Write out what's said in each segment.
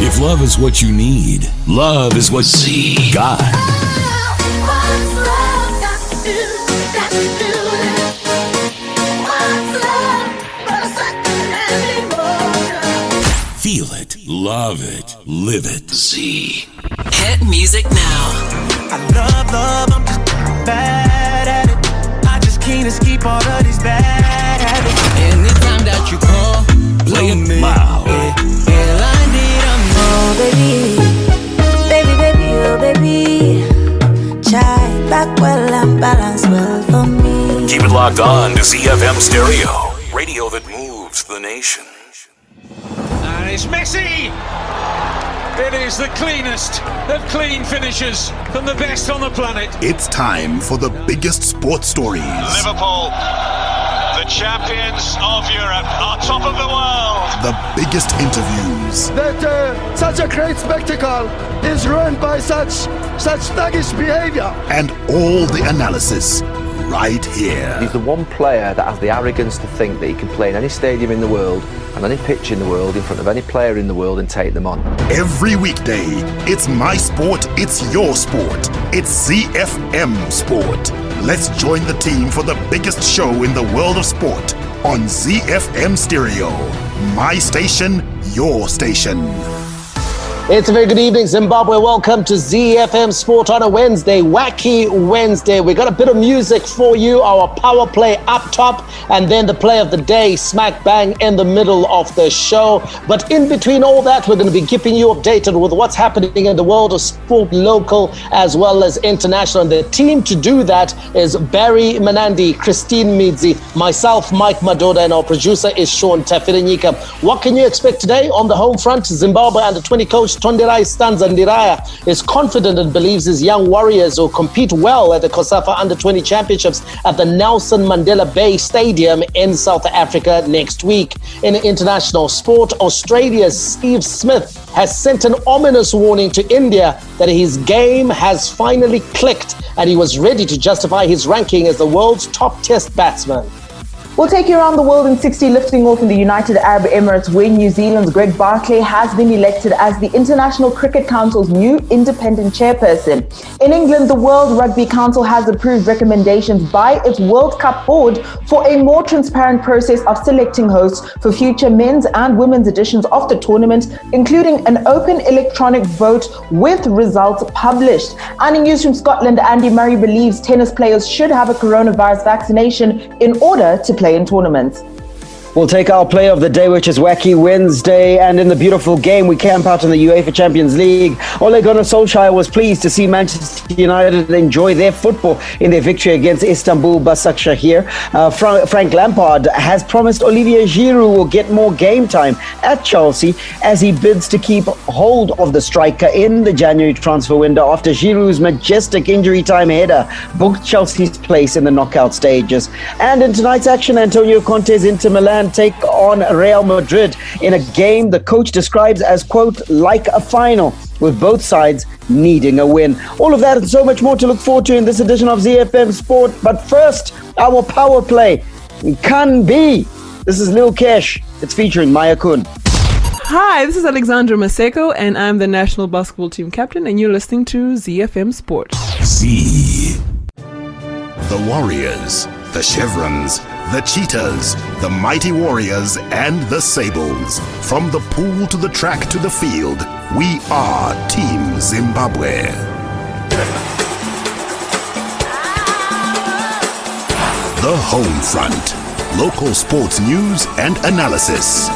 If love is what you need, love is what Z got. Feel it, love it, live it. Z. Hit music now. I love, I'm just bad at it. I just can't escape all of these bad habits. Anytime that you call, Play it loud. All I need, Oh baby, chai back well and balance well for me. Keep it locked on to ZiFM Stereo, radio that moves the nation. And it's Messi! It is the cleanest of clean finishers from the best on the planet. It's time for the biggest sports stories. Liverpool, the champions of Europe, are top of the world. The biggest interviews. That such a great spectacle is ruined by such thuggish behavior. And all the analysis right here. He's the one player that has the arrogance to think that he can play in any stadium in the world and any pitch in the world in front of any player in the world and take them on. Every weekday, it's my sport, it's your sport. It's ZiFM Sport. Let's join the team for the biggest show in the world of sport on ZiFM Stereo. My station, your station. It's a very good evening, Zimbabwe. Welcome to ZiFM Sport on a Wednesday, Wacky Wednesday. We got a bit of music for you, our power play up top, and then the play of the day, smack bang in the middle of the show. But in between all that, we're going to be keeping you updated with what's happening in the world of sport, local as well as international. And the team to do that is Barry Manandi, Christine Midzi, myself, Mike Madoda, and our producer is Sean Tafirinyika. What can you expect today on the home front? Zimbabwe under-20 coach Tonderai Ndiraya is confident and believes his young warriors will compete well at the COSAFA Under-20 Championships at the Nelson Mandela Bay Stadium in South Africa next week. In international sport, Australia's Steve Smith has sent an ominous warning to India that his game has finally clicked and he was ready to justify his ranking as the world's top test batsman. We'll take you around the world in 60, lifting off in the United Arab Emirates, where New Zealand's Greg Barclay has been elected as the International Cricket Council's new independent chairperson. In England, the World Rugby Council has approved recommendations by its World Cup board for a more transparent process of selecting hosts for future men's and women's editions of the tournament, including an open electronic vote with results published. And in news from Scotland, Andy Murray believes tennis players should have a coronavirus vaccination in order to play in tournaments. We'll take our play of the day, which is Wacky Wednesday, and in the beautiful game, we camp out in the UEFA Champions League. Ole Gunnar Solskjaer was pleased to see Manchester United enjoy their football in their victory against Istanbul Başakşehir. Frank Lampard has promised Olivier Giroud will get more game time at Chelsea as he bids to keep hold of the striker in the January transfer window after Giroud's majestic injury time header booked Chelsea's place in the knockout stages. And in tonight's action, Antonio Conte's Inter Milan take on Real Madrid in a game the coach describes as, quote, like a final, with both sides needing a win. All of that and so much more to look forward to in this edition of ZiFM Sport. But first, our power play. Can be. This is Lil Kesh. It's featuring Maya Kun. Hi, this is Alexandra Maseko, and I'm the national basketball team captain, and you're listening to ZiFM Sport. Z. The Warriors, the Chevrons, the Cheetahs, the Mighty Warriors, and the Sables. From the pool to the track to the field, we are Team Zimbabwe. The Home Front. Local sports news and analysis.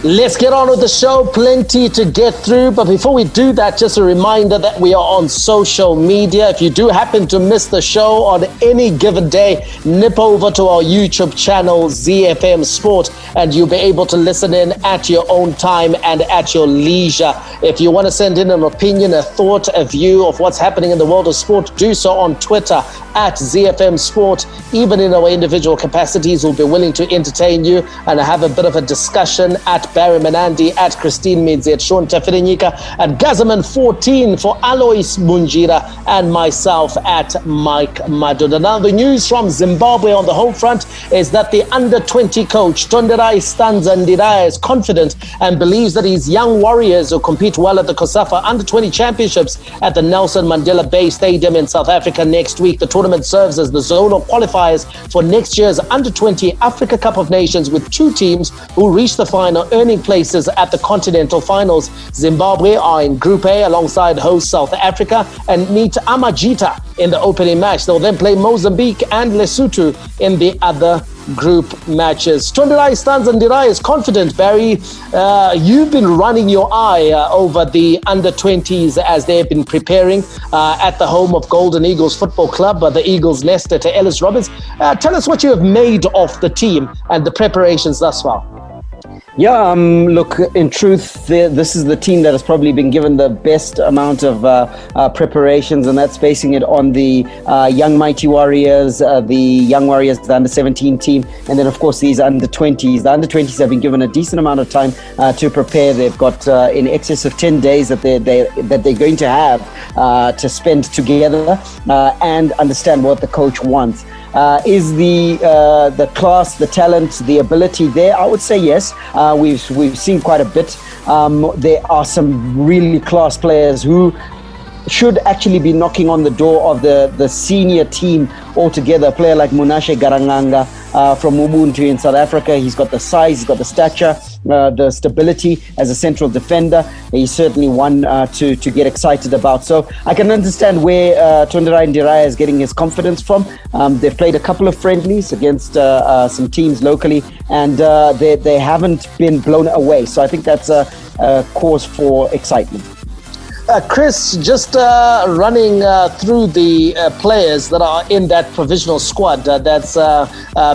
Let's get on with the show. Plenty to get through. But before we do that, just a reminder that we are on social media. If you do happen to miss the show on any given day, nip over to our YouTube channel, ZiFM Sport, and you'll be able to listen in at your own time and at your leisure. If you want to send in an opinion, a thought, a view of what's happening in the world of sport, do so on Twitter at ZiFM Sport. Even in our individual capacities, we'll be willing to entertain you and have a bit of a discussion at Barry Menandi, at Christine Midzi, at Sean Tafirinika, at Gazaman14 for Alois Munjira, and myself at Mike Madoda. Now, the news from Zimbabwe on the home front is that the under-20 coach, Tonderai Ndiraya, is confident and believes that his young warriors will compete well at the COSAFA under-20 championships at the Nelson Mandela Bay Stadium in South Africa next week. The tournament serves as the zonal qualifiers for next year's under-20 Africa Cup of Nations, with 2 teams who reach the final earning places at the continental finals. Zimbabwe are in Group A alongside host South Africa and meet Amajita in the opening match. They'll then play Mozambique and Lesotho in the other group matches. Tonderai Ndiraya is confident. Barry, you've been running your eye over the under-20s as they've been preparing at the home of Golden Eagles Football Club, the Eagles Nest at Ellis Roberts. Tell us what you have made of the team and the preparations thus far. Yeah, look, in truth, this is the team that has probably been given the best amount of preparations, and that's basing it on the Young Mighty Warriors, the Young Warriors, the under-17 team, and then, of course, these under-20s. The under-20s have been given a decent amount of time to prepare. They've got in excess of 10 days that they're going to have to spend together and understand what the coach wants. Is the class, the talent, the ability there? I would say yes. We've seen quite a bit. There are some really class players who should actually be knocking on the door of the senior team altogether. A player like Munashe Garanganga from Ubuntu in South Africa. He's got the size, he's got the stature, the stability as a central defender. He's certainly one to get excited about. So I can understand where Tonderai Ndiraya is getting his confidence from. They've played a couple of friendlies against some teams locally, and they haven't been blown away. So I think that's a cause for excitement. Chris, just running through the players that are in that provisional squad that's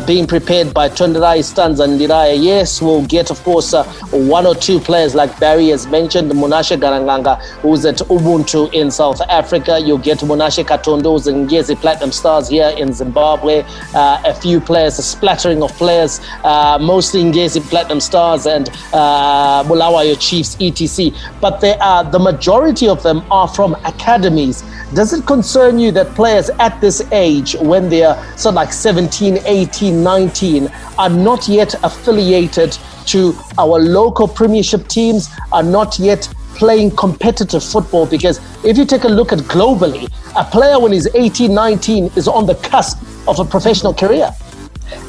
being prepared by Tonderai Ndiraya. Yes, we'll get, of course, 1 or 2 players like Barry has mentioned, Munashe Garanganga, who's at Ubuntu in South Africa. You'll get Munashe Katondo, who's in Ngezi Platinum Stars here in Zimbabwe. A few players, a splattering of players, mostly Ngezi Platinum Stars and Bulawayo Chiefs, etc. But the majority of them are from academies. Does it concern you that players at this age, when they're sort of like 17, 18, 19, are not yet affiliated to our local premiership teams, are not yet playing competitive football? Because if you take a look at globally, a player when he's 18, 19 is on the cusp of a professional career.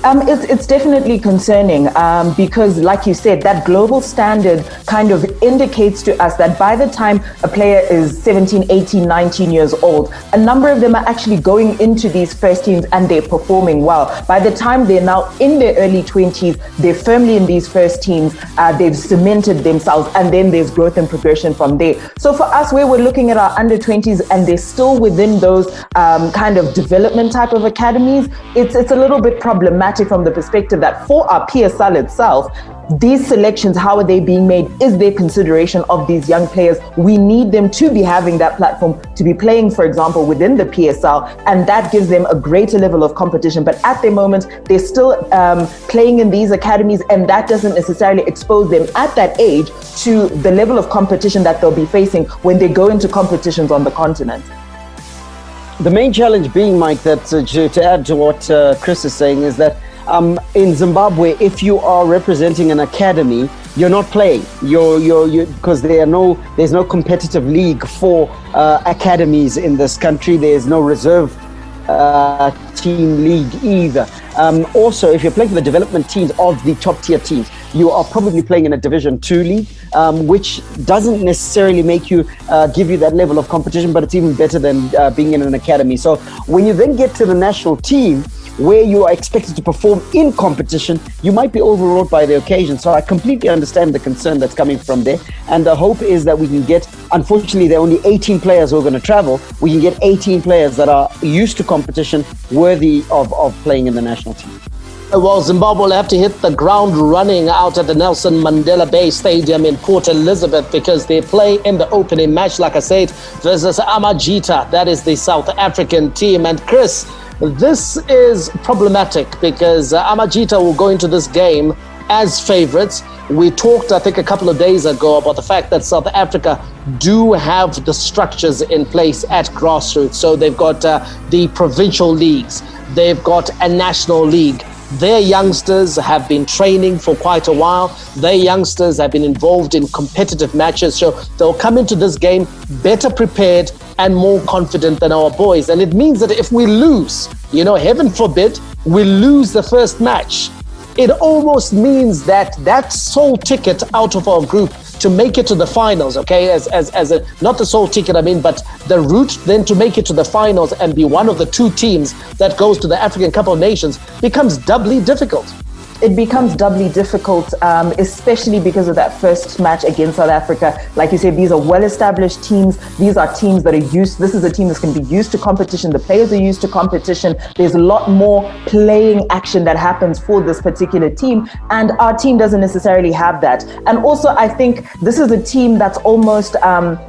It's definitely concerning because, like you said, that global standard kind of indicates to us that by the time a player is 17, 18, 19 years old, a number of them are actually going into these first teams and they're performing well. By the time they're now in their early 20s, they're firmly in these first teams, they've cemented themselves, and then there's growth and progression from there. So for us, where we're looking at our under 20s and they're still within those kind of development type of academies, it's a little bit problematic from the perspective that for our PSL itself, these selections, how are they being made? Is there consideration of these young players? We need them to be having that platform, to be playing, for example, within the PSL, and that gives them a greater level of competition. But at the moment, they're still playing in these academies, and that doesn't necessarily expose them at that age to the level of competition that they'll be facing when they go into competitions on the continent. The main challenge being, Mike, that to add to what Chris is saying, is that in Zimbabwe, if you are representing an academy, you're not playing. Because there's no competitive league for academies in this country. There's no reserve team league either. Also, if you're playing for the development teams of the top tier teams, you are probably playing in a Division 2 league, which doesn't necessarily make you give you that level of competition, but it's even better than being in an academy. So when you then get to the national team, where you are expected to perform in competition, you might be overwrought by the occasion. So I completely understand the concern that's coming from there. And the hope is that we can get, unfortunately, there are only 18 players who are going to travel. We can get 18 players that are used to competition, worthy of playing in the national team. Well, Zimbabwe will have to hit the ground running out at the Nelson Mandela Bay Stadium in Port Elizabeth, because they play in the opening match, like I said, versus Amajita. That is the South African team. And Chris, this is problematic because Amajita will go into this game as favorites. We talked, I think, a couple of days ago about the fact that South Africa do have the structures in place at grassroots. So they've got the provincial leagues, they've got a national league. Their youngsters have been training for quite a while. Their youngsters have been involved in competitive matches. So they'll come into this game better prepared and more confident than our boys. And it means that if we lose, heaven forbid, we lose the first match, it almost means that sole ticket out of our group to make it to the finals, okay, not the sole ticket, but the route then to make it to the finals and be one of the two teams that goes to the African Cup of Nations becomes doubly difficult. It becomes doubly difficult, especially because of that first match against South Africa. Like you said, these are well-established teams. These are teams that are this is a team that's going to be used to competition. The players are used to competition. There's a lot more playing action that happens for this particular team, and our team doesn't necessarily have that. And also, I think this is a team that's almost,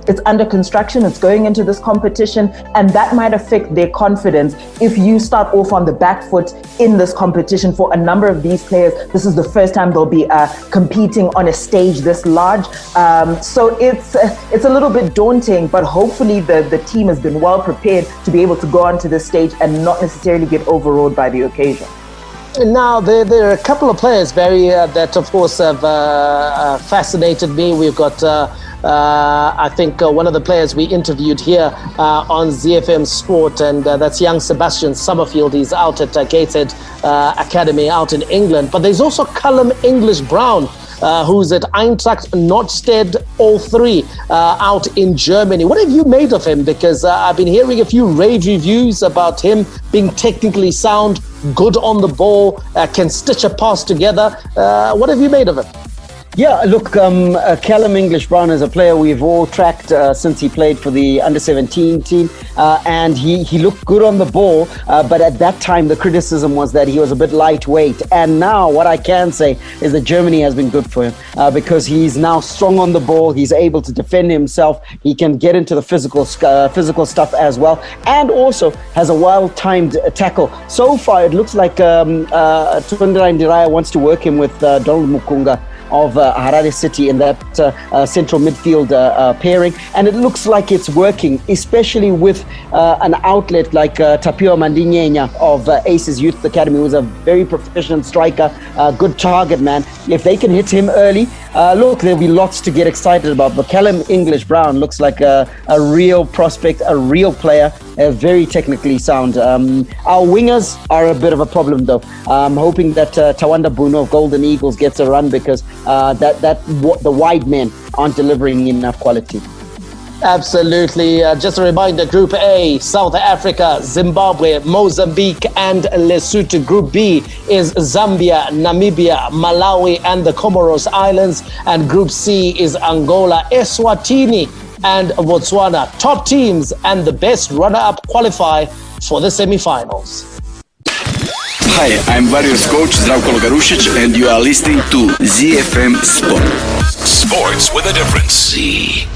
it's under construction. It's going into this competition, and that might affect their confidence if you start off on the back foot in this competition. For a number of these players, this is the first time they'll be competing on a stage this large. So it's a little bit daunting, but hopefully the team has been well prepared to be able to go onto this stage and not necessarily get overawed by the occasion. Now, there are a couple of players, Barry, that of course have fascinated me. We've got I think one of the players we interviewed here on ZiFM Sport, and that's young Sebastian Summerfield. He's out at Gateshead Academy out in England. But there's also Callum English-Brown, who's at Eintracht Nordstedt all three out in Germany. What have you made of him? Because I've been hearing a few rave reviews about him being technically sound, good on the ball, can stitch a pass together. What have you made of him? Yeah, look, Callum English-Brown is a player we've all tracked since he played for the under-17 team, and he looked good on the ball, but at that time the criticism was that he was a bit lightweight. And now what I can say is that Germany has been good for him because he's now strong on the ball, he's able to defend himself, he can get into the physical stuff as well, and also has a well-timed tackle. So far it looks like Tonderai Ndiraya wants to work him with Donald Mukunga of Harare City in that central midfield pairing, and it looks like it's working, especially with an outlet like Tapio Mandinyenya of Aces Youth Academy, who's a very proficient striker, good target man. If they can hit him early, look, there'll be lots to get excited about. But Callum English-Brown looks like a real prospect, a real player, very technically sound. Our wingers are a bit of a problem, though. I'm hoping that Tawanda Buno of Golden Eagles gets a run, because the wide men aren't delivering enough quality. Absolutely. Just a reminder, Group A, South Africa, Zimbabwe, Mozambique and Lesotho. Group B is Zambia, Namibia, Malawi and the Comoros Islands. And Group C is Angola, Eswatini and Botswana. Top teams and the best runner-up qualify for the semi-finals. Hi, I'm Warriors coach Zdravko Logarušić, and you are listening to ZiFM Sport. Sports with a difference. Z.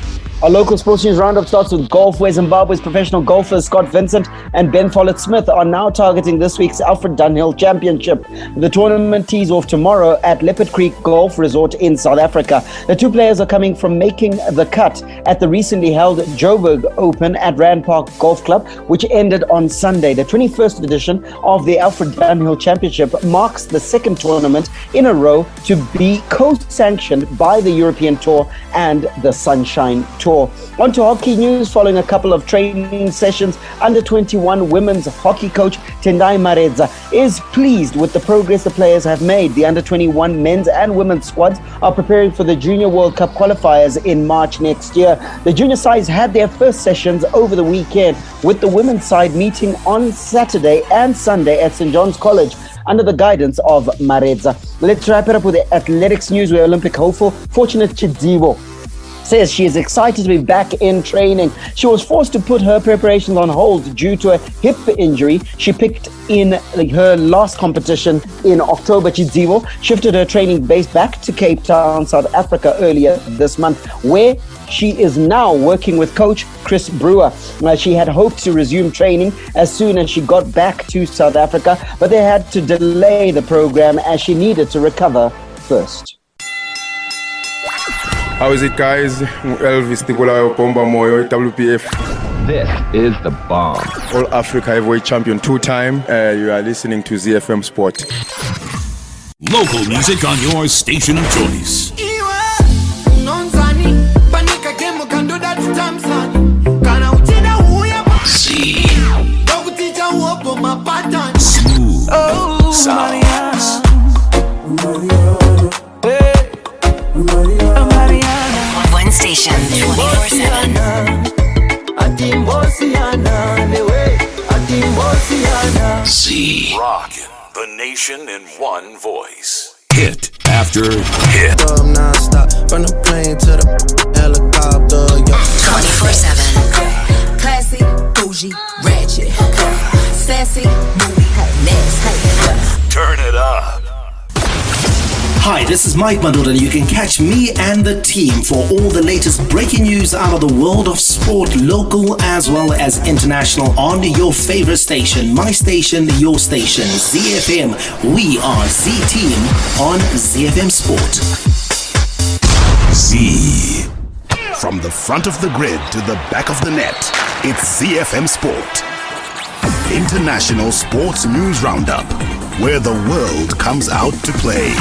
Our local sports news roundup starts with golf, where Zimbabwe's professional golfers Scott Vincent and Ben Follett-Smith are now targeting this week's Alfred Dunhill Championship. The tournament tees off tomorrow at Leopard Creek Golf Resort in South Africa. The two players are coming from making the cut at the recently held Joburg Open at Rand Park Golf Club, which ended on Sunday. The 21st edition of the Alfred Dunhill Championship marks the second tournament in a row to be co-sanctioned by the European Tour and the Sunshine Tour. On to hockey news. Following a couple of training sessions, under-21 women's hockey coach Tonderai Ndiraya is pleased with the progress the players have made. The under-21 men's and women's squads are preparing for the Junior World Cup qualifiers in March next year. The junior sides had their first sessions over the weekend, with the women's side meeting on Saturday and Sunday at St. John's College under the guidance of Ndiraya. Let's wrap it up with the athletics news, where Olympic hopeful Fortunate Chidzivo says she is excited to be back in training. She was forced to put her preparations on hold due to a hip injury she picked in her last competition in October. Chidzivo shifted her training base back to Cape Town, South Africa earlier this month, where she is now working with coach Chris Brewer. She had hoped to resume training as soon as she got back to South Africa, but they had to delay the program as she needed to recover first. How is it, guys? Elvis Nicolau Pomba Moyo, WPF. This is the bomb. All Africa heavyweight champion 2-time. You are listening to ZiFM Sport. Local music on your station of choice. Z. Smooth. Sounds. One station, 24/7. Z. Rockin' the nation in one voice. Hit after hit. Non-stop, from the plane to the helicopter. 24/7. Classy, bougie, ratchet, sassy, moody, nasty. Turn it up. Hi, this is Mike Mandel, and you can catch me and the team for all the latest breaking news out of the world of sport, local as well as international, on your favorite station, my station, your station, ZiFM. We are Z-Team on ZiFM Sport. Z. From the front of the grid to the back of the net, it's ZiFM Sport. International Sports News Roundup, where the world comes out to play.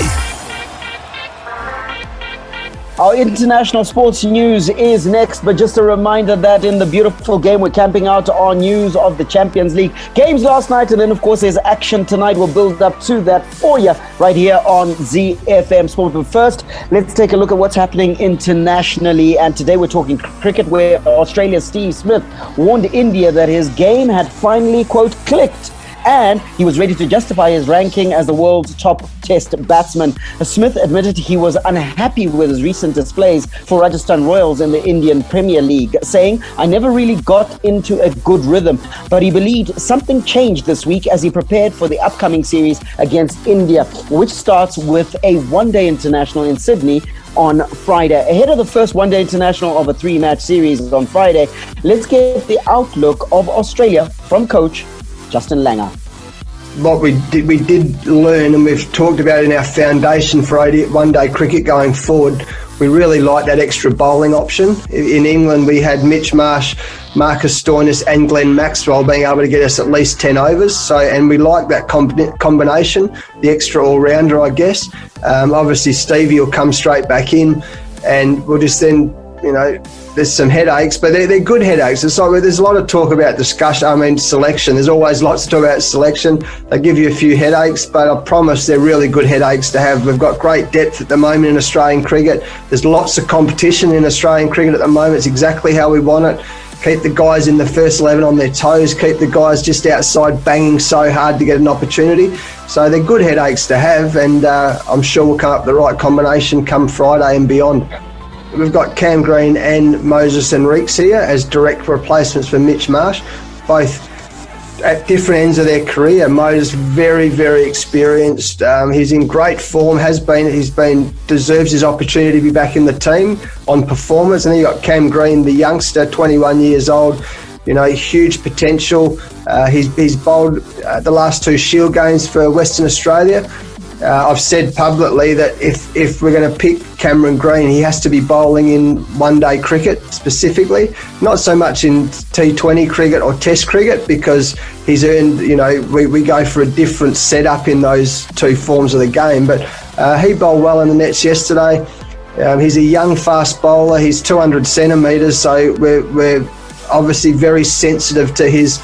Our international sports news is next, but just a reminder that in the beautiful game, we're camping out on news of the Champions League games last night, and then of course there's action tonight. We'll build up to that for you right here on ZiFM Sport. But first, let's take a look at what's happening internationally, and today we're talking cricket, where Australia's Steve Smith warned India that his game had finally, quote, clicked, and he was ready to justify his ranking as the world's top test batsman. Smith admitted he was unhappy with his recent displays for Rajasthan Royals in the Indian Premier League, saying, "I never really got into a good rhythm," but he believed something changed this week as he prepared for the upcoming series against India, which starts with a one-day international in Sydney on Friday. Ahead of the first one-day international of a three-match series on Friday, let's get the outlook of Australia from coach Justin Langer. What we did learn, and we've talked about in our foundation for one-day cricket going forward, we really like that extra bowling option. In England, we had Mitch Marsh, Marcus Stoinis and Glenn Maxwell being able to get us at least 10 overs. So, and we like that combination, the extra all-rounder, I guess. Obviously, Stevie will come straight back in, and we'll just then, there's some headaches, but they're good headaches. It's like there's a lot of talk about selection. There's always lots to talk about selection. They give you a few headaches, but I promise they're really good headaches to have. We've got great depth at the moment in Australian cricket. There's lots of competition in Australian cricket at the moment. It's exactly how we want it. Keep the guys in the first 11 on their toes. Keep the guys just outside banging so hard to get an opportunity. So they're good headaches to have, and I'm sure we'll come up with the right combination come Friday and beyond. We've got Cam Green and Moses Henriques here as direct replacements for Mitch Marsh, both at different ends of their career. Moses very, very experienced. He's in great form. Deserves his opportunity to be back in the team on performance. And then you got Cam Green, the youngster, 21 years old. Huge potential. He's bowled the last two Shield games for Western Australia. I've said publicly that if we're going to pick Cameron Green, he has to be bowling in one-day cricket specifically, not so much in T20 cricket or Test cricket, because he's earned, we go for a different setup in those two forms of the game. But he bowled well in the nets yesterday. He's a young fast bowler. He's 200 centimetres, so we're obviously very sensitive to his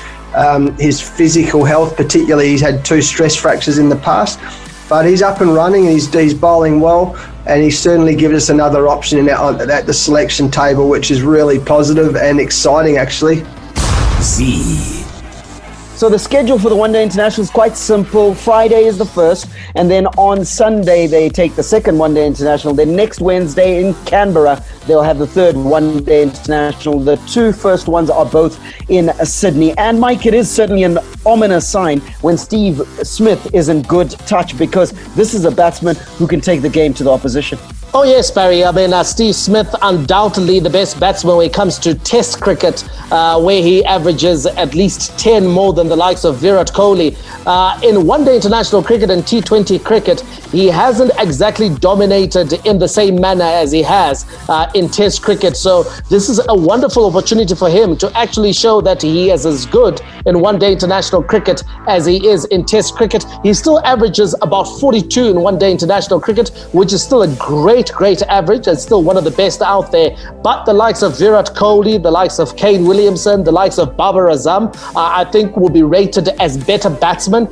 physical health, particularly he's had 2 stress fractures in the past. But he's up and running, and he's bowling well, and he's certainly given us another option at the selection table, which is really positive and exciting, actually. Z. So the schedule for the one-day international is quite simple. Friday is the first, and then on Sunday they take the second one-day international. Then next Wednesday in Canberra, they'll have the third one-day international. The two first ones are both in Sydney. And Mike, it is certainly an ominous sign when Steve Smith is in good touch, because this is a batsman who can take the game to the opposition. Oh yes, Barry. I mean, Steve Smith, undoubtedly the best batsman when it comes to Test cricket, where he averages at least 10 more than the likes of Virat Kohli. In one-day international cricket and T20 cricket, he hasn't exactly dominated in the same manner as he has in Test cricket. So this is a wonderful opportunity for him to actually show that he is as good in one-day international cricket as he is in Test cricket. He still averages about 42 in one-day international cricket, which is still a great average and still one of the best out there. But the likes of Virat Kohli, the likes of Kane Williamson, the likes of Babar Azam, I think will be rated as better batsmen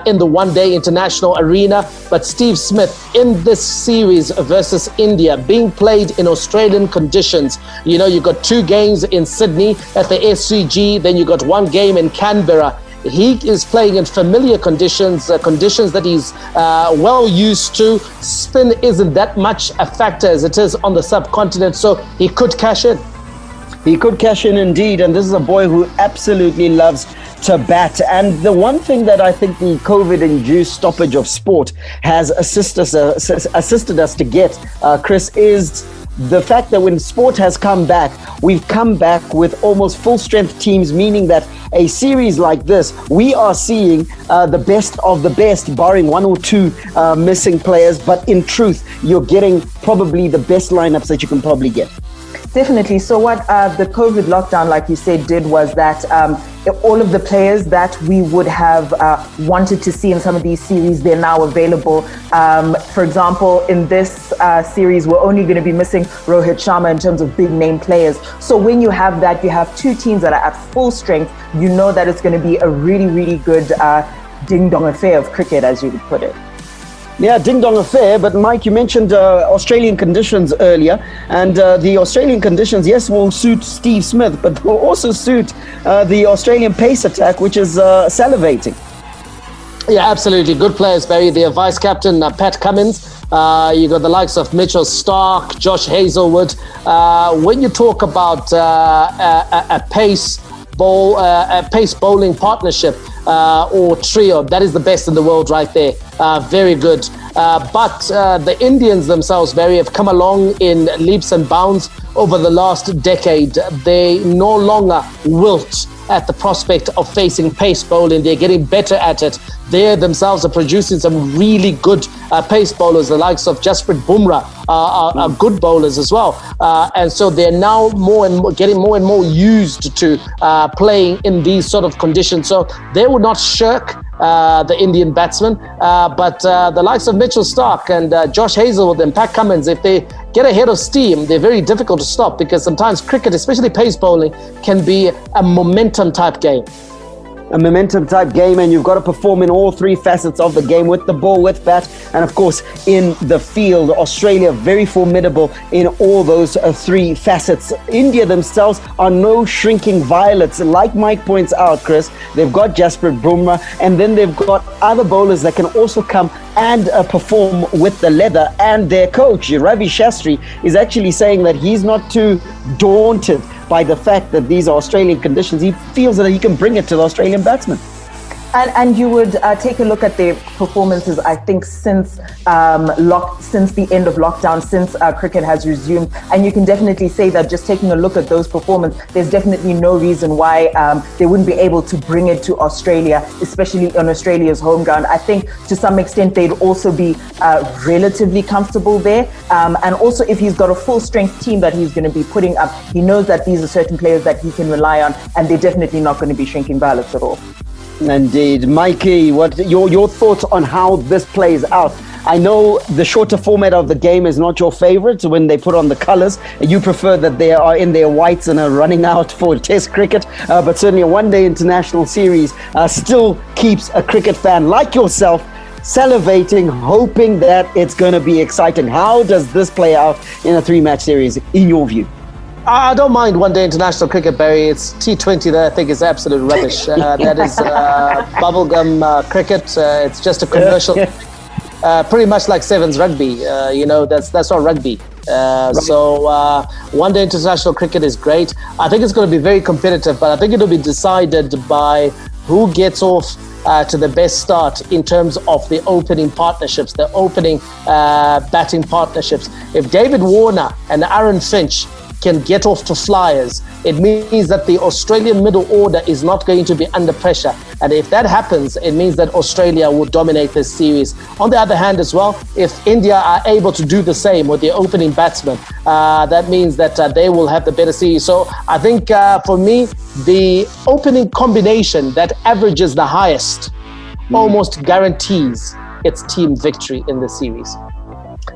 in the one-day international arena. But Steve Smith in this series versus India, being played in Australian conditions, you know, you got 2 games in Sydney at the SCG, then you got 1 game in Canberra. He is playing in familiar conditions, conditions that he's well used to. Spin isn't that much a factor as it is on the subcontinent, so he could cash in. He could cash in indeed, and this is a boy who absolutely loves to bat. And the one thing that I think the COVID-induced stoppage of sport has assisted us to get, Chris, is the fact that when sport has come back, we've come back with almost full-strength teams, meaning that a series like this, we are seeing the best of the best, barring 1 or 2 missing players. But in truth, you're getting probably the best lineups that you can probably get. Definitely. So what the COVID lockdown, like you said, did was that all of the players that we would have wanted to see in some of these series, they're now available. For example, in this series, we're only going to be missing Rohit Sharma in terms of big name players. So when you have that, you have 2 teams that are at full strength. You know that it's going to be a really, really good ding-dong affair of cricket, as you would put it. Yeah, ding-dong affair. But Mike, you mentioned Australian conditions earlier, and the Australian conditions, yes, will suit Steve Smith, but will also suit the Australian pace attack, which is salivating. Yeah, absolutely. Good players, Barry. Their vice-captain, Pat Cummins. You got the likes of Mitchell Starc, Josh Hazlewood. When you talk about a pace bowling partnership or trio, that is the best in the world right there. Very good. But the Indians themselves, Barry, have come along in leaps and bounds over the last decade. They no longer wilt at the prospect of facing pace bowling. They're getting better at it. They themselves are producing some really good pace bowlers. The likes of Jasprit Bumrah are good bowlers as well. And so they're now getting more and more used to playing in these sort of conditions. So they would not shirk the Indian batsmen, but the likes of Mitchell Starc and Josh Hazlewood and Pat Cummins, if they get ahead of steam, they're very difficult to stop, because sometimes cricket, especially pace bowling, can be a momentum type game. A momentum type game, and you've got to perform in all 3 facets of the game, with the ball, with bat, and of course in the field. Australia very formidable in all those 3 facets. India themselves are no shrinking violets. Like Mike points out, Chris, they've got Jasprit Bumrah, and then they've got other bowlers that can also come and perform with the leather. And their coach, Ravi Shastri, is actually saying that he's not too daunted by the fact that these are Australian conditions. He feels that he can bring it to the Australian batsmen. And you would take a look at their performances, I think, since the end of lockdown, since cricket has resumed. And you can definitely say that just taking a look at those performances, there's definitely no reason why they wouldn't be able to bring it to Australia, especially on Australia's home ground. I think to some extent they'd also be relatively comfortable there. And also, if he's got a full strength team that he's going to be putting up, he knows that these are certain players that he can rely on, and they're definitely not going to be shrinking violets at all. Indeed. Mikey, what your thoughts on how this plays out? I know the shorter format of the game is not your favorite when they put on the colours. You prefer that they are in their whites and are running out for Test cricket. But certainly a one-day international series still keeps a cricket fan like yourself salivating, hoping that it's going to be exciting. How does this play out in a 3-match series, in your view? I don't mind one-day international cricket, Barry. It's T20 that I think is absolute rubbish. That is bubblegum cricket. It's just a commercial. Pretty much like Sevens rugby. That's not rugby. So one-day international cricket is great. I think it's going to be very competitive, but I think it'll be decided by who gets off to the best start in terms of the opening partnerships, the opening batting partnerships. If David Warner and Aaron Finch can get off to flyers, it means that the Australian middle order is not going to be under pressure. And if that happens, it means that Australia will dominate this series. On the other hand as well, if India are able to do the same with the opening batsmen, that means that they will have the better series. So I think for me, the opening combination that averages the highest almost guarantees its team victory in the series.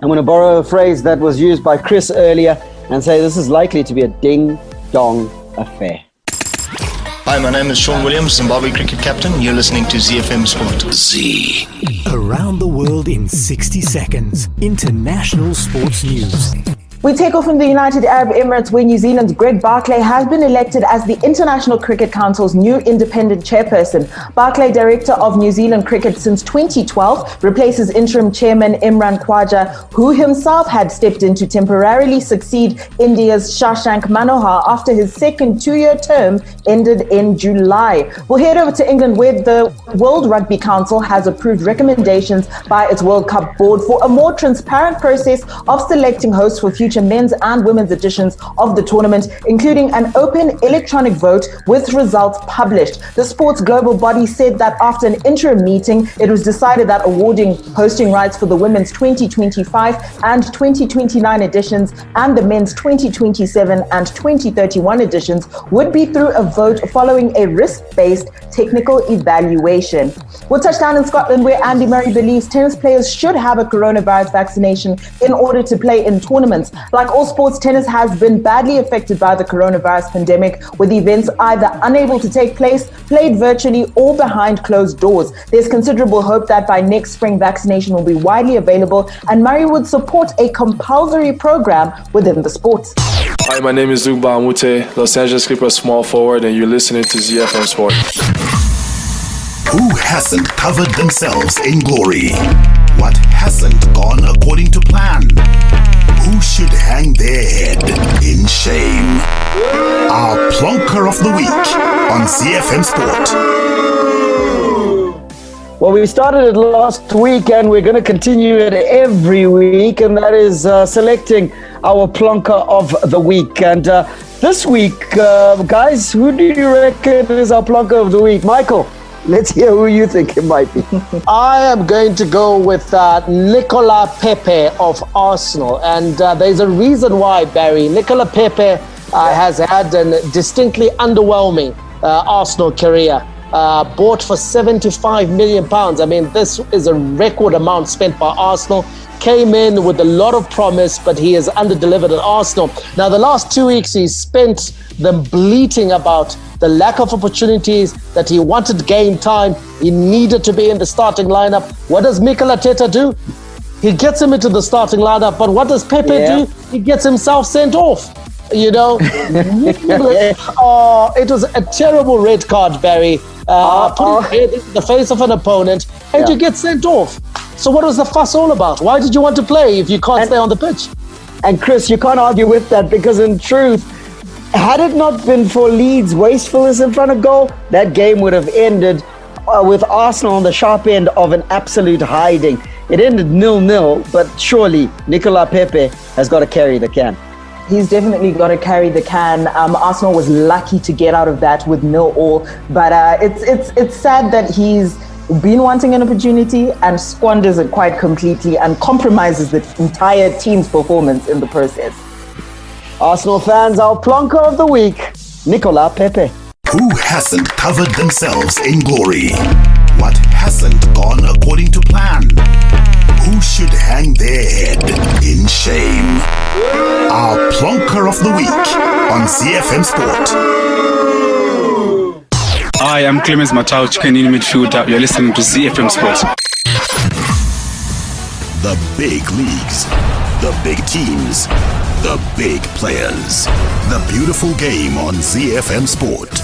I'm going to borrow a phrase that was used by Chris earlier and say this is likely to be a ding-dong affair. Hi, my name is Sean Williams, Zimbabwe cricket captain. You're listening to ZiFM Sport. Z. Around the world in 60 seconds. International sports news. We take off from the United Arab Emirates, where New Zealand's Greg Barclay has been elected as the International Cricket Council's new independent chairperson. Barclay, director of New Zealand cricket since 2012, replaces interim chairman Imran Khwaja, who himself had stepped in to temporarily succeed India's Shashank Manohar after his second two-year term ended in July. We'll head over to England, where the World Rugby Council has approved recommendations by its World Cup board for a more transparent process of selecting hosts for future men's and women's editions of the tournament, including an open electronic vote with results published. The sport's global body said that after an interim meeting, it was decided that awarding hosting rights for the women's 2025 and 2029 editions and the men's 2027 and 2031 editions would be through a vote following a risk-based technical evaluation. We'll touch down in Scotland, where Andy Murray believes tennis players should have a coronavirus vaccination in order to play in tournaments. Like all sports, tennis has been badly affected by the coronavirus pandemic, with events either unable to take place, played virtually, or behind closed doors. There's considerable hope that by next spring, vaccination will be widely available, and Murray would support a compulsory program within the sport. Hi, my name is Zugba Amute, Los Angeles Clippers small forward, and you're listening to ZiFM Sport. Who hasn't covered themselves in glory? What hasn't gone according to plan? Who should hang their head in shame? Our plonker of the week on ZiFM Sport. Well, we started it last week and we're going to continue it every week, and that is selecting our plonker of the week. And this week, guys, who do you reckon is our plonker of the week? Michael, let's hear who you think it might be. I am going to go with Nicola Pepe of Arsenal. And there's a reason why, Barry. Nicola Pepe has had a distinctly underwhelming Arsenal career. Bought for £75 million. I mean, this is a record amount spent by Arsenal. Came in with a lot of promise, but he has under-delivered at Arsenal. Now, the last 2 weeks, he's spent them bleating about the lack of opportunities, that he wanted game time, he needed to be in the starting lineup. What does Mikel Arteta do? He gets him into the starting lineup, but what does Pepe do? He gets himself sent off. You know, it was a terrible red card, Barry. Put his head in the face of an opponent, and you get sent off. So what was the fuss all about? Why did you want to play if you can't stay on the pitch? And Chris, you can't argue with that, because in truth, had it not been for Leeds' wastefulness in front of goal, that game would have ended with Arsenal on the sharp end of an absolute hiding. It ended 0-0, but surely Nicola Pepe has got to carry the can. He's definitely got to carry the can. Arsenal was lucky to get out of that with 0-0, but it's sad that he's been wanting an opportunity and squanders it quite completely and compromises the entire team's performance in the process. Arsenal fans, our plonker of the week, Nicola Pepe. Who hasn't covered themselves in glory? What hasn't gone according to plan? Who should hang their head in shame? Our plonker of the week on ZiFM Sport. Hi, I'm Clemens Matau, chicken in midfielder. You're listening to ZiFM Sport. The big leagues, the big teams, the big players. The beautiful game on ZiFM Sport.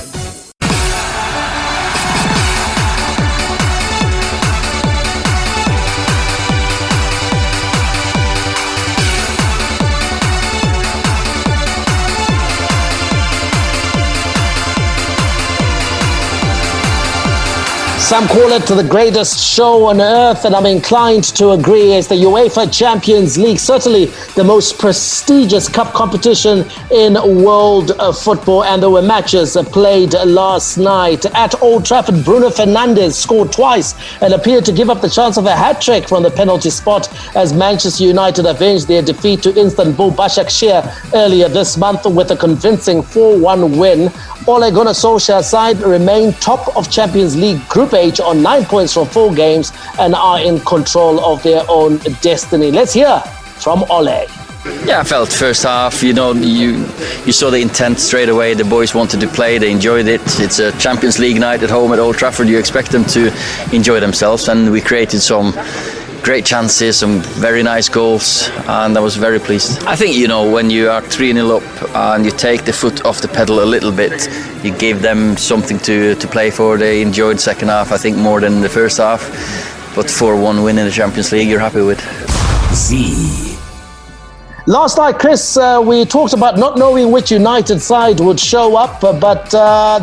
Some call it the greatest show on earth, and I'm inclined to agree. It's the UEFA Champions League, certainly the most prestigious cup competition in world football, and there were matches played last night. At Old Trafford, Bruno Fernandes scored twice and appeared to give up the chance of a hat-trick from the penalty spot as Manchester United avenged their defeat to Istanbul Başakşehir earlier this month with a convincing 4-1 win. Ole Gunnar Solskjaer's side remain top of Champions League Group H on 9 points from 4 games and are in control of their own destiny. Let's hear from Ole. Yeah, I felt first half, you saw the intent straight away. The boys wanted to play, they enjoyed it. It's a Champions League night at home at Old Trafford. You expect them to enjoy themselves, and we created some great chances, some very nice goals, and I was very pleased. I think, when you are 3-0 up and you take the foot off the pedal a little bit, you give them something to play for. They enjoyed second half, I think, more than the first half. But 4-1 win in the Champions League, you're happy with. Last night, Chris, we talked about not knowing which United side would show up, but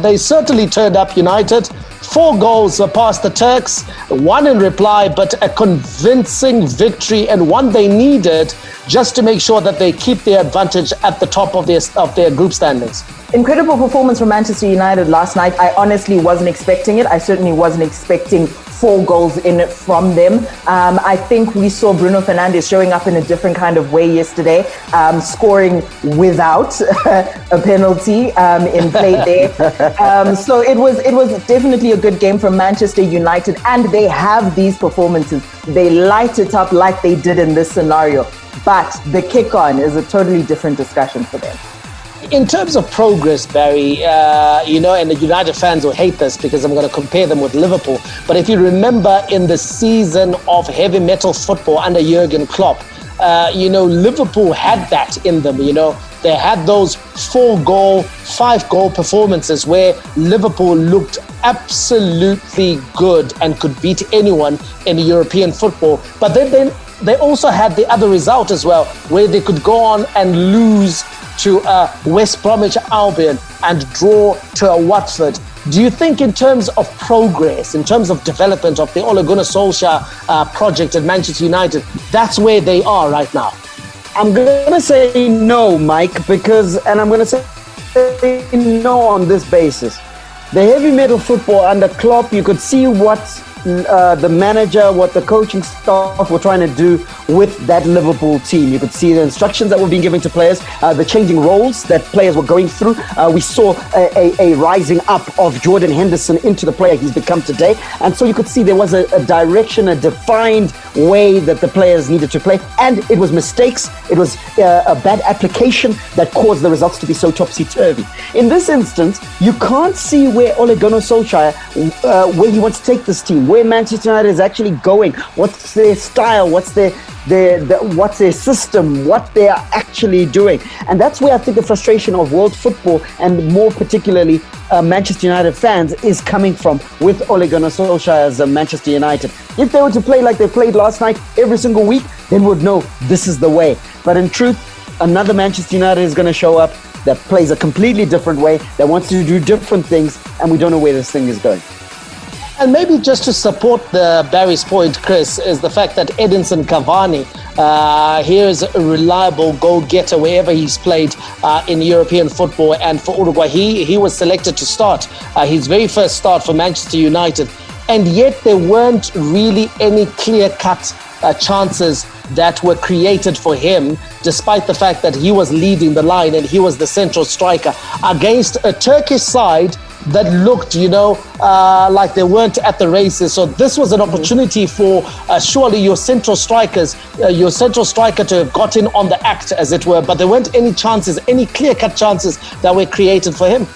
they certainly turned up United. 4 goals past the Turks, 1 in reply, but a convincing victory, and one they needed just to make sure that they keep their advantage at the top of their group standings. Incredible performance from Manchester United last night. I honestly wasn't expecting it. I certainly wasn't expecting 4 goals in from them. I think we saw Bruno Fernandes showing up in a different kind of way yesterday, scoring without a penalty in play there. So it was definitely a good game from Manchester United, and they have these performances. They light it up like they did in this scenario. But the kick-on is a totally different discussion for them. In terms of progress, Barry, and the United fans will hate this because I'm going to compare them with Liverpool. But if you remember in the season of heavy metal football under Jurgen Klopp, Liverpool had that in them. They had those 4-goal, 5-goal performances where Liverpool looked absolutely good and could beat anyone in European football. But then they also had the other result as well, where they could go on and lose to West Bromwich Albion and draw to Watford. Do you think in terms of progress, in terms of development of the Ole Gunnar Solskjaer project at Manchester United, that's where they are right now? I'm going to say no, Mike, and I'm going to say no on this basis. The heavy metal football under Klopp, you could see what the manager, what the coaching staff were trying to do with that Liverpool team. You could see the instructions that were being given to players, the changing roles that players were going through. We saw a rising up of Jordan Henderson into the player he's become today. And so you could see there was a direction, a defined way that the players needed to play. And it was mistakes. It was a bad application that caused the results to be so topsy-turvy. In this instance, you can't see where Ole Gunnar Solskjaer, where he wants to take this team, where Manchester United is actually going, what's their style, what's their system, what they are actually doing. And that's where I think the frustration of world football, and more particularly Manchester United fans, is coming from with Ole Gunnar Solskjaer's Manchester United. If they were to play like they played last night every single week, then would know this is the way. But in truth, another Manchester United is going to show up that plays a completely different way, that wants to do different things, and we don't know where this thing is going. And maybe just to support Barry's point, Chris, is the fact that Edinson Cavani, here is a reliable goal-getter wherever he's played in European football. And for Uruguay, he was selected to start his very first start for Manchester United. And yet there weren't really any clear-cut chances that were created for him, despite the fact that he was leading the line and he was the central striker against a Turkish side that looked, like they weren't at the races. So this was an opportunity for surely your central striker to have gotten on the act, as it were. But there weren't any chances, any clear-cut chances that were created for him.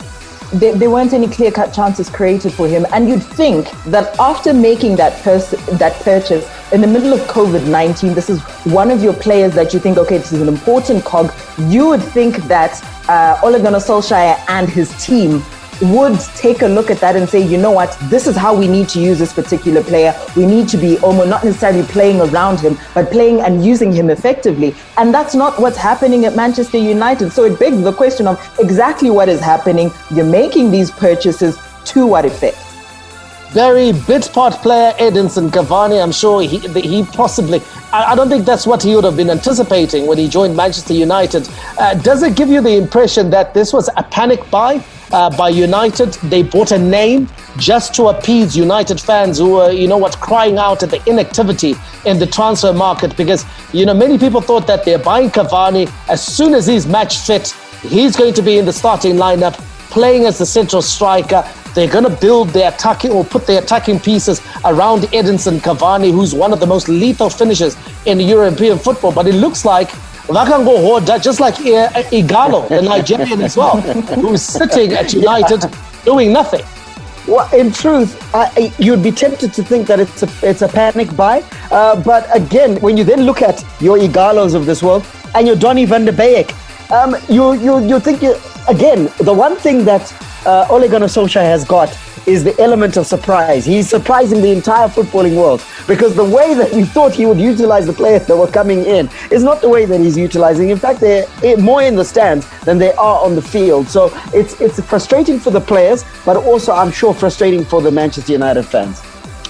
There weren't any clear-cut chances created for him. And you'd think that after making that purchase in the middle of COVID-19, this is one of your players that you think, okay, this is an important cog. You would think that Ole Gunnar Solskjaer and his team would take a look at that and say, you know what, this is how we need to use this particular player. We need to be almost not necessarily playing around him, but playing and using him effectively. And that's not what's happening at Manchester United. So it begs the question of exactly what is happening. You're making these purchases to what effect? very bit part player Edinson Cavani. I'm sure he possibly, I don't think that's what he would have been anticipating when he joined Manchester United. Does it give you the impression that this was a panic buy by United? They bought a name just to appease United fans who were, crying out at the inactivity in the transfer market, because, many people thought that they're buying Cavani. As soon as he's match fit, he's going to be in the starting lineup, playing as the central striker. They're going to build their attacking or put their attacking pieces around Edinson Cavani, who's one of the most lethal finishers in European football. But it looks like Vakango Hoda, just like Igalo, the Nigerian as well, who's sitting at United doing nothing. Well, in truth, you'd be tempted to think that it's a panic buy. But again, when you then look at your Igalos of this world and your Donny van der Beek, you think, again, the one thing that Ole Gunnar Solskjaer has got is the element of surprise. He's surprising the entire footballing world, because the way that we thought he would utilize the players that were coming in is not the way that he's utilizing. In fact, they're more in the stands than they are on the field. So it's frustrating for the players, but also, I'm sure, frustrating for the Manchester United fans.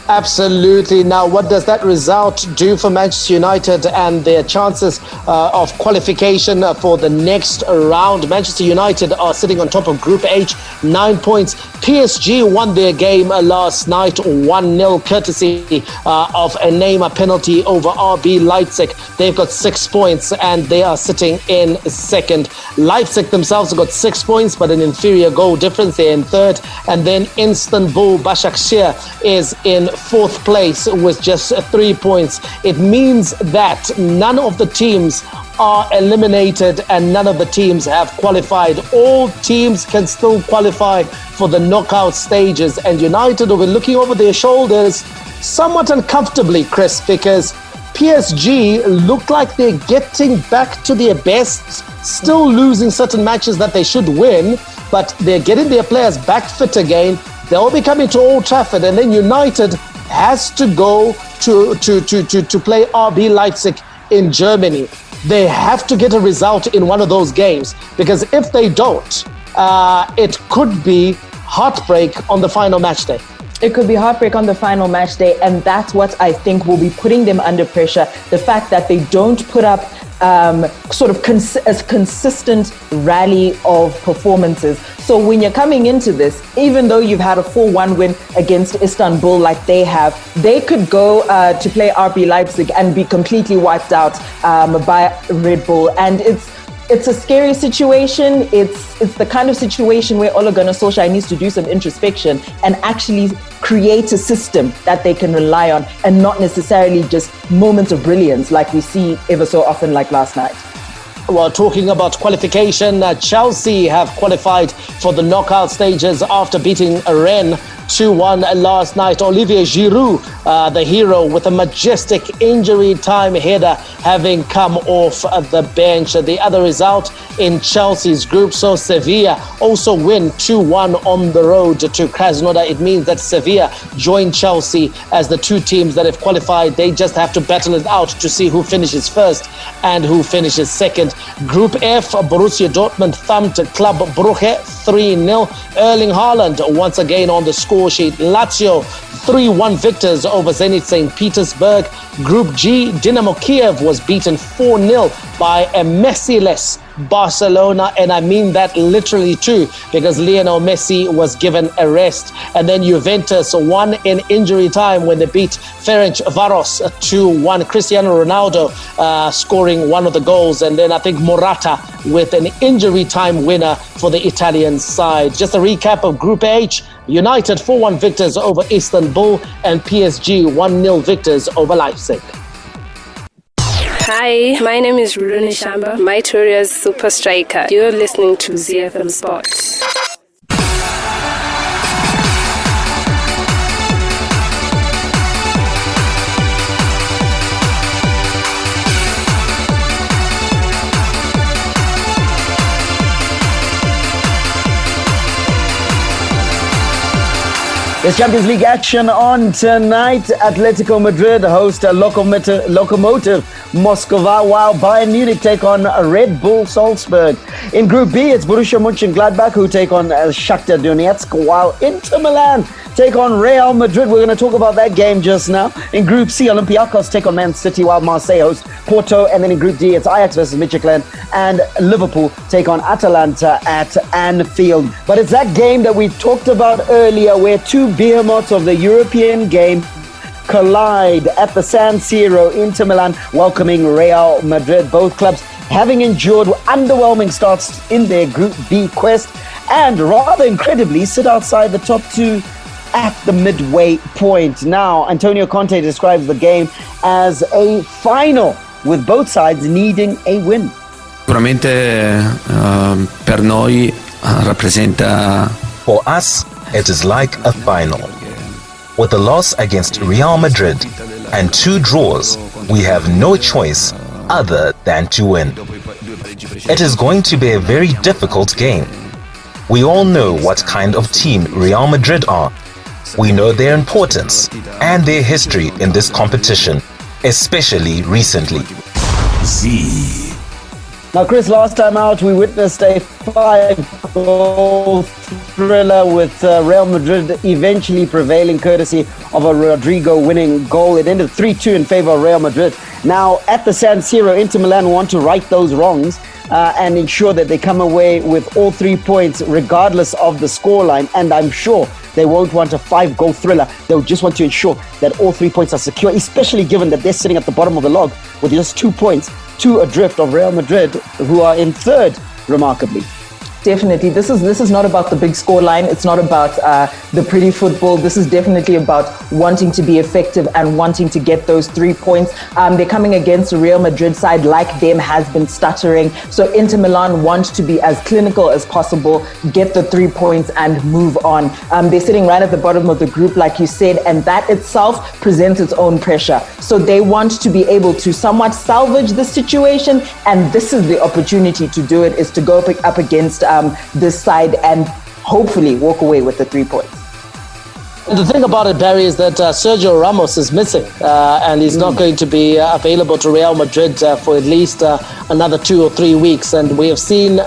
Absolutely. Now, what does that result do for Manchester United and their chances of qualification for the next round? Manchester United are sitting on top of Group H, 9 points. PSG won their game last night 1-0, courtesy of a Neymar penalty over RB Leipzig. They've got 6 points and they are sitting in second. Leipzig themselves have got 6 points, but an inferior goal difference. They're in third. And then Istanbul Başakşehir is in fourth place with just 3 points. It means that none of the teams are eliminated and none of the teams have qualified. All teams can still qualify for the knockout stages, and United will be looking over their shoulders somewhat uncomfortably, Chris, because PSG look like they're getting back to their best, still losing certain matches that they should win, but they're getting their players back fit again. They'll be coming to Old Trafford, and then United has to go to play RB Leipzig in Germany. They have to get a result in one of those games, because if they don't, it could be heartbreak on the final match day. It could be heartbreak on the final match day, and that's what I think will be putting them under pressure. The fact that they don't put up a consistent rally of performances. So when you're coming into this, even though you've had a 4-1 win against Istanbul like they have, they could go to play RB Leipzig and be completely wiped out by Red Bull. And it's a scary situation. It's the kind of situation where Ole Gunnar Solskjaer needs to do some introspection and actually create a system that they can rely on, and not necessarily just moments of brilliance like we see ever so often, like last night. Well, talking about qualification, Chelsea have qualified for the knockout stages after beating Rennes 2-1 last night. Olivier Giroud, the hero, with a majestic injury time header, having come off the bench. The other result in Chelsea's group, so Sevilla also win 2-1 on the road to Krasnodar. It means that Sevilla join Chelsea as the two teams that have qualified. They just have to battle it out to see who finishes first and who finishes second. Group F, Borussia Dortmund thumped Club Brugge 3-0. Erling Haaland once again on the score sheet. Lazio 3-1 victors over Zenit St. Petersburg. Group G, Dynamo Kiev was beaten 4-0 by a Messi-less Barcelona, and I mean that literally too, because Lionel Messi was given a rest. And then Juventus won in injury time when they beat Ferencvaros 2-1. Cristiano Ronaldo scoring one of the goals, and then I think Morata with an injury time winner for the Italian side. Just a recap of Group H: United 4-1 victors over Istanbul, and PSG 1-0 victors over Leipzig. Hi, my name is Rune Shamba, Mytoria's super striker. You're listening to ZiFM Sports. There's Champions League action on tonight. Atletico Madrid host Lokomotiv Moscow, while Bayern Munich take on Red Bull Salzburg. In Group B, it's Borussia Mönchengladbach who take on Shakhtar Donetsk, while Inter Milan take on Real Madrid. We're going to talk about that game just now. In Group C, Olympiacos take on Man City, while Marseille host Porto. And then in Group D, it's Ajax versus Midtjylland, and Liverpool take on Atalanta at Anfield. But it's that game that we talked about earlier, where two behemoths of the European game collide at the San Siro. Inter Milan welcoming Real Madrid. Both clubs having endured underwhelming starts in their Group B quest, and rather incredibly sit outside the top two at the midway point. Now, Antonio Conte describes the game as a final, with both sides needing a win. Sicuramente per noi rappresenta. For us, it is like a final. With a loss against Real Madrid and 2 draws, we have no choice other than to win. It is going to be a very difficult game. We all know what kind of team Real Madrid are. We know their importance and their history in this competition, especially recently. Now, Chris, last time out, we witnessed a 5-goal thriller with Real Madrid eventually prevailing courtesy of a Rodrigo winning goal. It ended 3-2 in favor of Real Madrid. Now, at the San Siro, Inter Milan want to right those wrongs and ensure that they come away with all 3 points regardless of the scoreline. And I'm sure they won't want a 5-goal thriller. They'll just want to ensure that all 3 points are secure, especially given that they're sitting at the bottom of the log with just 2 points, 2 adrift of Real Madrid, who are in third, remarkably. Definitely. This is not about the big scoreline. It's not about the pretty football. This is definitely about wanting to be effective and wanting to get those 3 points. They're coming against a Real Madrid side like them has been stuttering. So Inter Milan want to be as clinical as possible, get the 3 points and move on. They're sitting right at the bottom of the group, like you said, and that itself presents its own pressure. So they want to be able to somewhat salvage the situation, and this is the opportunity to do it, is to go up against this side and hopefully walk away with the 3 points. The thing about it, Barry, is that Sergio Ramos is missing and he's not going to be available to Real Madrid for at least another 2 or 3 weeks. And we have seen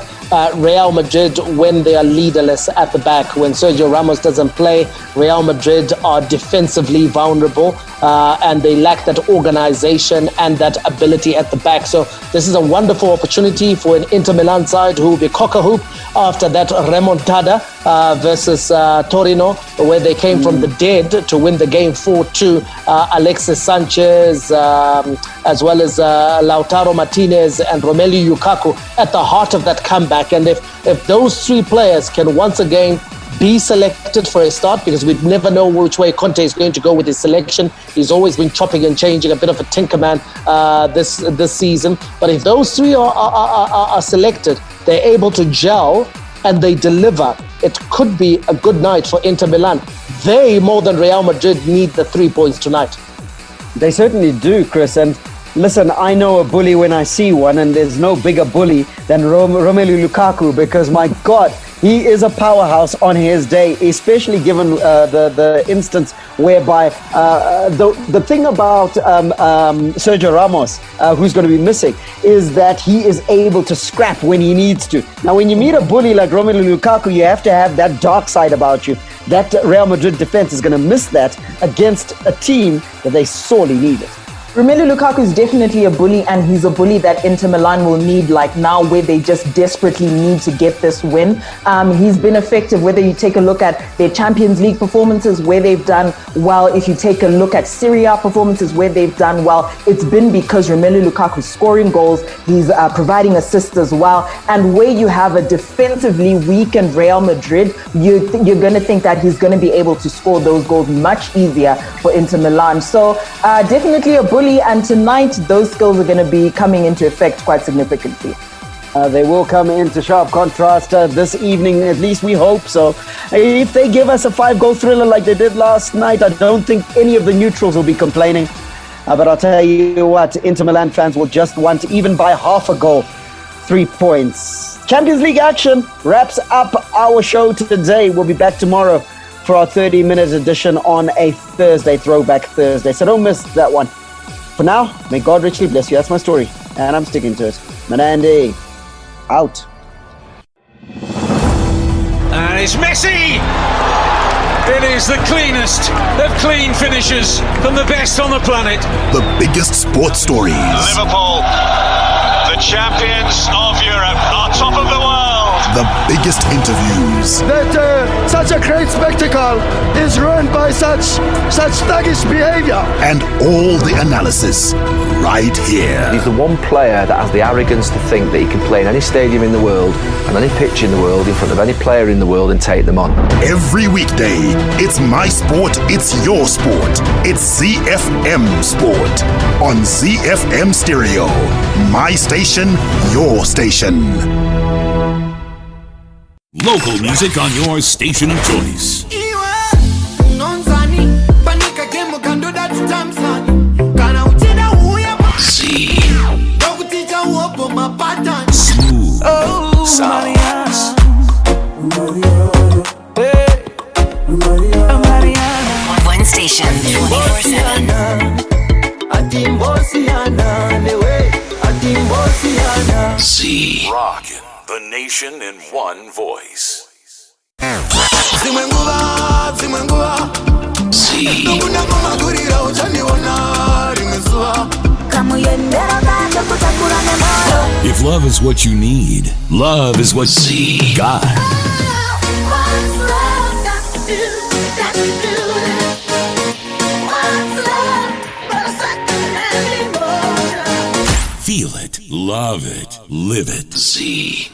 Real Madrid when they are leaderless at the back. When Sergio Ramos doesn't play, Real Madrid are defensively vulnerable and they lack that organization and that ability at the back. So this is a wonderful opportunity for an Inter Milan side who will be cock-a-hoop after that remontada versus Torino, where they came from the dead to win the game 4-2. Alexis Sanchez, as well as Lautaro Martinez and Romelu Lukaku at the heart of that comeback. And if those 3 players can once again be selected for a start, because we never know which way Conte is going to go with his selection. He's always been chopping and changing, a bit of a tinkerman this season. But if those 3 are selected, they're able to gel and they deliver. It could be a good night for Inter Milan. They, more than Real Madrid, need the 3 points tonight. They certainly do, Chris. And listen, I know a bully when I see one, and there's no bigger bully than Romelu Lukaku, because my God, he is a powerhouse on his day, especially given the instance whereby the thing about Sergio Ramos, who's going to be missing, is that he is able to scrap when he needs to. Now, when you meet a bully like Romelu Lukaku, you have to have that dark side about you. That Real Madrid defense is going to miss that against a team that they sorely needed. Romelu Lukaku is definitely a bully, and he's a bully that Inter Milan will need, like now, where they just desperately need to get this win. He's been effective, whether you take a look at their Champions League performances, where they've done well. If you take a look at Serie A performances, where they've done well, it's been because Romelu Lukaku is scoring goals, he's providing assists as well. And where you have a defensively weakened Real Madrid, you're going to think that he's going to be able to score those goals much easier for Inter Milan. So definitely a bully. And tonight, those skills are going to be coming into effect quite significantly. They will come into sharp contrast this evening, at least we hope so. If they give us a 5-goal thriller like they did last night, I don't think any of the neutrals will be complaining. But I'll tell you what, Inter Milan fans will just want, even by half a goal, 3 points. Champions League action wraps up our show today. We'll be back tomorrow for our 30-minute edition on a Thursday, Throwback Thursday. So don't miss that one. For now, may God richly bless you. That's my story, and I'm sticking to it. Manandi, out. And it's Messi! It is the cleanest of clean finishes from the best on the planet. The biggest sports stories. Liverpool, the champions of Europe, are top of the world. The biggest interviews. That such a great spectacle is ruined by such thuggish behavior. And all the analysis right here. He's the one player that has the arrogance to think that he can play in any stadium in the world and any pitch in the world in front of any player in the world and take them on. Every weekday, it's my sport, it's your sport. It's ZiFM Sport on ZiFM Stereo. My station, your station. Local music on your station of choice. Z. Smooth sounds. One station, 24/7. Z. Rockin' the nation in one voice. Z. If love is what you need, love is what Z got. Feel it, love it, live it, Z.